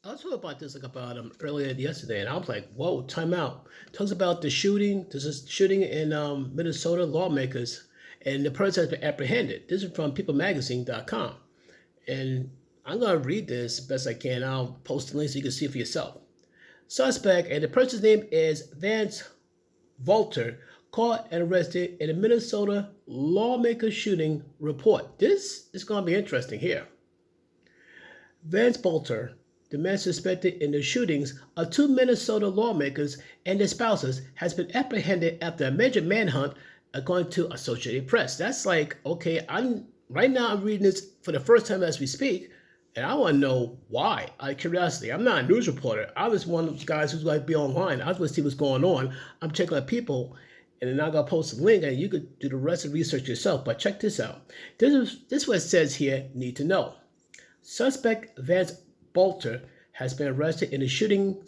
I was talking about this like about earlier yesterday, and I was like, "Whoa, time out!" Talks about the shooting. There's a shooting in Minnesota. Lawmakers, and the person has been apprehended. This is from PeopleMagazine.com, and I'm gonna read this best I can. I'll post the link so you can see it for yourself. Suspect, and the person's name is Vance Volter, caught and arrested in a Minnesota lawmaker shooting report. This is gonna be interesting here. Vance Bolter, the man suspected in the shootings of two Minnesota lawmakers and their spouses, has been apprehended after a major manhunt, according to Associated Press. That's like, okay, I'm reading this for the first time as we speak, and I want to know why. Out of curiosity, I'm not a news reporter. I was one of those guys who's like be online. I was going to see what's going on. I'm checking out people, and then I'm gonna post a link, and you could do the rest of the research yourself. But check this out. This is what it says here. Need to know. Suspect Vance Bolter has been arrested in the shooting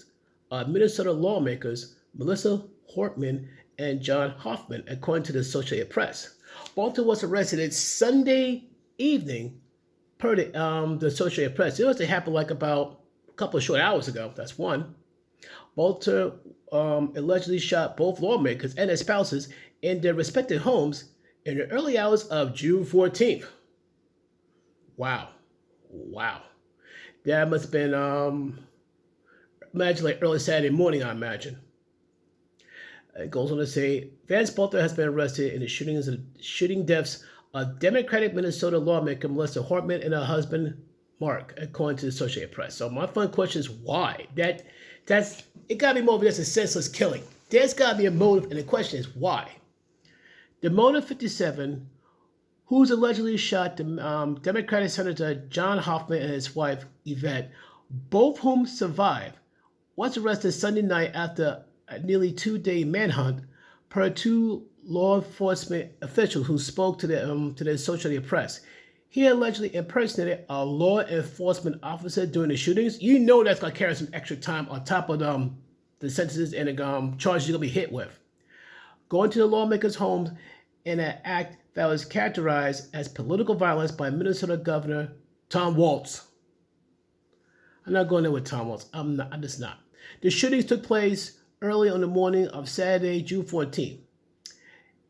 of Minnesota lawmakers Melissa Hortman and John Hoffman, according to the Associated Press. Bolter was arrested Sunday evening, per the Associated Press. It happened like about a couple of short hours ago. That's one. Bolter allegedly shot both lawmakers and their spouses in their respective homes in the early hours of June 14th. Wow. Wow. That must have been, imagine like early Saturday morning, I imagine. It goes on to say, Vance Bolter has been arrested in the shooting deaths of Democratic Minnesota lawmaker Melissa Hortman and her husband, Mark, according to the Associated Press. So my fun question is why? It got to be more than just a senseless killing. There's got to be a motive, and the question is why? The motive 57, who's allegedly shot the Democratic Senator John Hoffman and his wife, Yvette, both whom survived, was arrested Sunday night after a nearly 2-day manhunt, per two law enforcement officials who spoke to the Associated Press. He allegedly impersonated a law enforcement officer during the shootings. You know that's going to carry some extra time on top of the sentences and the charges you're going to be hit with. Going to the lawmakers' homes in an act that was characterized as political violence by Minnesota Governor Tom Waltz. I'm not going there with Tom Waltz. I'm just not. The shootings took place early on the morning of Saturday, June 14th.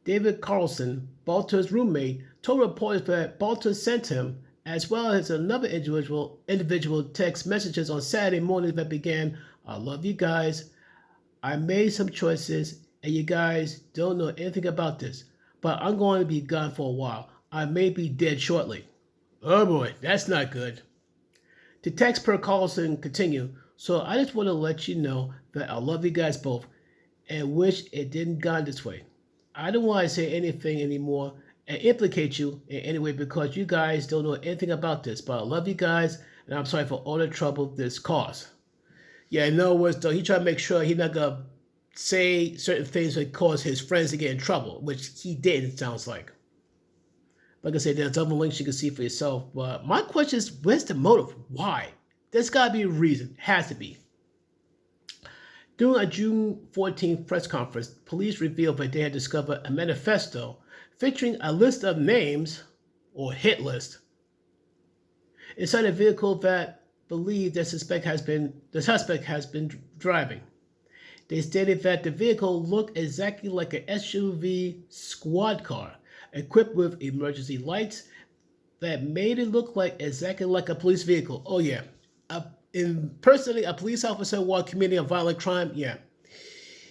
David Carlson, Bolter's roommate, told reporters that Bolter sent him, as well as another individual text messages on Saturday morning that began, "I love you guys. I made some choices, and you guys don't know anything about this, but I'm going to be gone for a while. I may be dead shortly." Oh boy, that's not good. The text per Carlson continued, "So I just want to let you know that I love you guys both and wish it didn't gone this way. I don't want to say anything anymore and implicate you in any way because you guys don't know anything about this, but I love you guys and I'm sorry for all the trouble this caused." Yeah, in other words, though, he tried to make sure he's not going to say certain things that cause his friends to get in trouble, which he did, it sounds like. Like I said, there's other links you can see for yourself. But my question is, where's the motive? Why? There's got to be a reason. Has to be. During a June 14th press conference, police revealed that they had discovered a manifesto featuring a list of names, or hit list, inside a vehicle that believed the suspect has been driving. They stated that the vehicle looked exactly like an SUV squad car, equipped with emergency lights that made it look exactly like a police vehicle. Oh yeah. Personally, a police officer while committing a violent crime, yeah,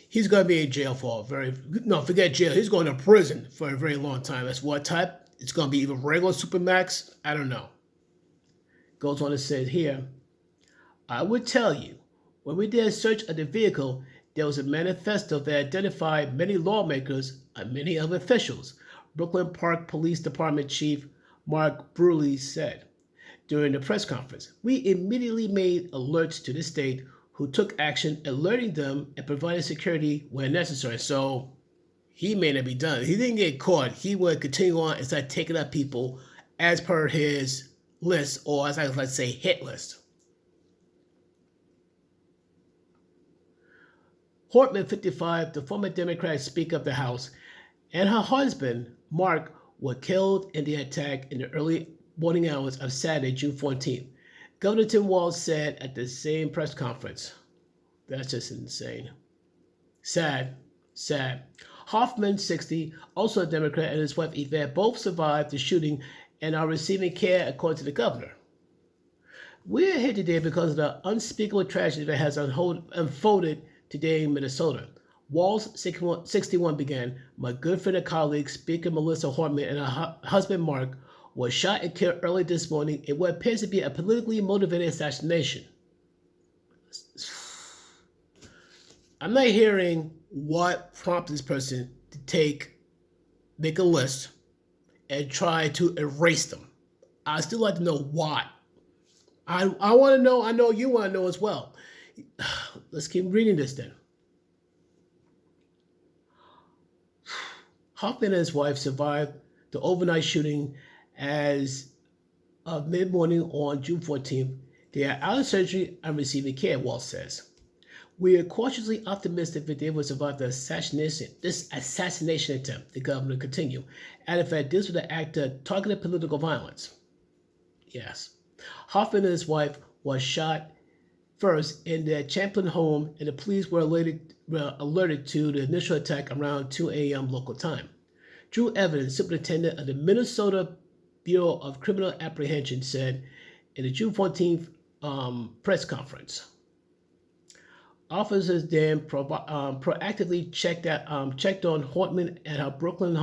he's going to be in jail for forget jail. He's going to prison for a very long time. That's what type? It's going to be either regular supermax. I don't know. Goes on to say here, "I would tell you, when we did a search of the vehicle, there was a manifesto that identified many lawmakers and many other officials," Brooklyn Park Police Department Chief Mark Bruley said during the press conference. "We immediately made alerts to the state, who took action, alerting them and providing security when necessary." So he may not be done. He didn't get caught. He would continue on and start taking up people as per his list, or as I like to say, hit list. Hortman, 55, the former Democratic Speaker of the House, and her husband, Mark, were killed in the attack in the early morning hours of Saturday, June 14th. Governor Tim Walz said at the same press conference. That's just insane. Sad. Sad. Hoffman, 60, also a Democrat, and his wife Yvette both survived the shooting and are receiving care, according to the governor. We're here today because of the unspeakable tragedy that has unfolded today in Minnesota. Walz, 61, began. My good friend and colleague, Speaker Melissa Hortman, and her husband Mark was shot and killed early this morning in what appears to be a politically motivated assassination. I'm not hearing what prompted this person to make a list and try to erase them. I'd still like to know why. I want to know. I know you want to know as well. Let's keep reading this then. Hoffman and his wife survived the overnight shooting as of mid-morning on June 14th. They are out of surgery and receiving care, Walz says. We are cautiously optimistic that they will survive this assassination attempt, the governor continued, adding that this was an act of targeted political violence. Yes. Hoffman and his wife was shot first in their Champlin home, and the police were alerted to the initial attack around 2 a.m. local time. Drew Evans, superintendent of the Minnesota Bureau of Criminal Apprehension, said in the June 14th press conference. Officers then proactively checked on Hortman at her Brooklyn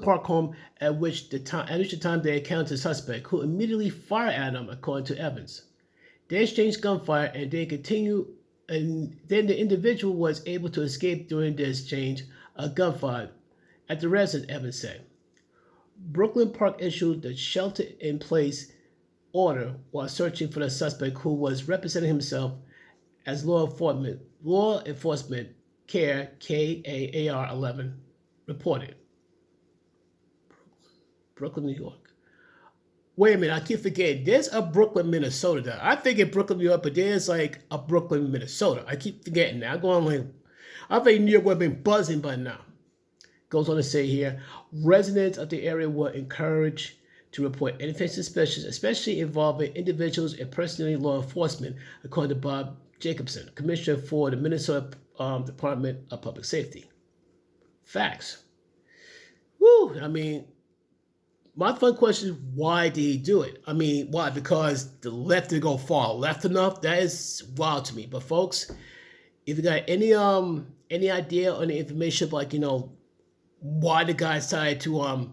Park home, at which time they encountered a suspect who immediately fired at them, according to Evans. They exchanged gunfire and they continued, and then the individual was able to escape during the exchange of gunfire at the residence, Evans said. Brooklyn Park issued the shelter-in-place order while searching for the suspect, who was representing himself as law enforcement care KAR 11 reported. Brooklyn, New York. Wait a minute, I keep forgetting. There's a Brooklyn, Minnesota there. I think in Brooklyn, New York, but there's like a Brooklyn, Minnesota. I keep forgetting that. I think New York would have been buzzing by now. Goes on to say here, residents of the area were encouraged to report anything suspicious, especially involving individuals impersonating law enforcement, according to Bob Jacobson, commissioner for the Minnesota Department of Public Safety. Facts. Woo! I mean, my fun question is, why did he do it? I mean, why? Because the left didn't go far left enough? That is wild to me. But folks, if you got any idea on the information, like, why the guy decided to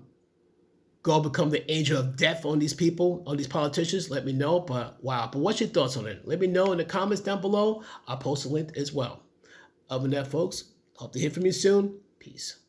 go become the angel of death on these people, on these politicians, let me know. But wow, but what's your thoughts on it? Let me know in the comments down below. I'll post a link as well. Other than that, folks, hope to hear from you soon. Peace.